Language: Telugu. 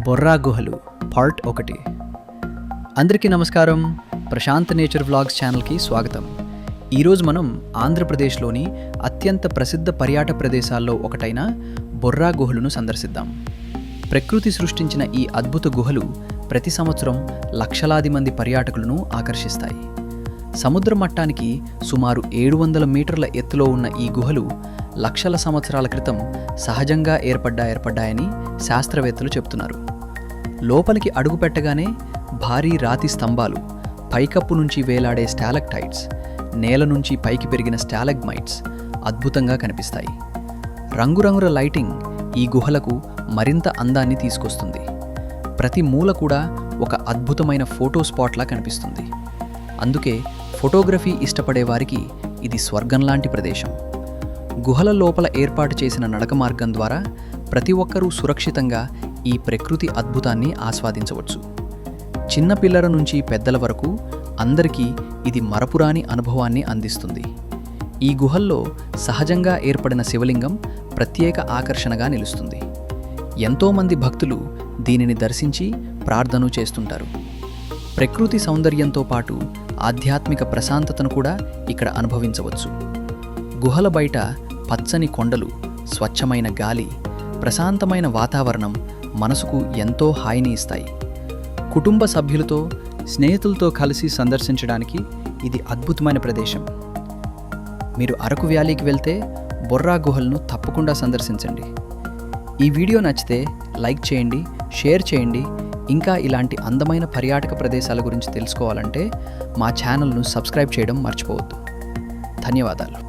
బొర్రా గుహలు పార్ట్ 1. అందరికీ నమస్కారం. ప్రశాంత్ నేచర్ వ్లాగ్స్ ఛానల్కి స్వాగతం. ఈరోజు మనం ఆంధ్రప్రదేశ్లోని అత్యంత ప్రసిద్ధ పర్యాటక ప్రదేశాల్లో ఒకటైన బొర్రా గుహలను సందర్శిద్దాం. ప్రకృతి సృష్టించిన ఈ అద్భుత గుహలు ప్రతి సంవత్సరం లక్షలాది మంది పర్యాటకులను ఆకర్షిస్తాయి. సముద్ర మట్టానికి సుమారు 700 మీటర్ల ఎత్తులో ఉన్న ఈ గుహలు లక్షల సంవత్సరాల క్రితం సహజంగా ఏర్పడ్డాయని శాస్త్రవేత్తలు చెబుతున్నారు. లోపలికి అడుగుపెట్టగానే భారీ రాతి స్తంభాలు, పైకప్పు నుంచి వేలాడే స్టాలక్టైట్స్, నేల నుంచి పైకి పెరిగిన స్టాలగ్మైట్స్ అద్భుతంగా కనిపిస్తాయి. రంగురంగుల లైటింగ్ ఈ గుహలకు మరింత అందాన్ని తీసుకొస్తుంది. ప్రతి మూల కూడా ఒక అద్భుతమైన ఫోటో స్పాట్లా కనిపిస్తుంది. అందుకే ఫోటోగ్రఫీ ఇష్టపడే వారికి ఇది స్వర్గంలాంటి ప్రదేశం. గుహల లోపల ఏర్పాటు చేసిన నడక మార్గం ద్వారా ప్రతి ఒక్కరూ సురక్షితంగా ఈ ప్రకృతి అద్భుతాన్ని ఆస్వాదించవచ్చు. చిన్న పిల్లల నుంచి పెద్దల వరకు అందరికీ ఇది మరపురాని అనుభవాన్ని అందిస్తుంది. ఈ గుహల్లో సహజంగా ఏర్పడిన శివలింగం ప్రత్యేక ఆకర్షణగా నిలుస్తుంది. ఎంతోమంది భక్తులు దీనిని దర్శించి ప్రార్థన చేస్తుంటారు. ప్రకృతి సౌందర్యంతో పాటు ఆధ్యాత్మిక ప్రశాంతతను కూడా ఇక్కడ అనుభవించవచ్చు. గుహల బయట పచ్చని కొండలు, స్వచ్ఛమైన గాలి, ప్రశాంతమైన వాతావరణం మనసుకు ఎంతో హాయిని ఇస్తాయి. కుటుంబ సభ్యులతో, స్నేహితులతో కలిసి సందర్శించడానికి ఇది అద్భుతమైన ప్రదేశం. మీరు అరకు వ్యాలీకి వెళ్తే బొర్రా గుహలను తప్పకుండా సందర్శించండి. ఈ వీడియో నచ్చితే లైక్ చేయండి, షేర్ చేయండి. ఇంకా ఇలాంటి అందమైన పర్యాటక ప్రదేశాల గురించి తెలుసుకోవాలంటే మా ఛానల్ను సబ్స్క్రైబ్ చేయడం మర్చిపోవద్దు. ధన్యవాదాలు.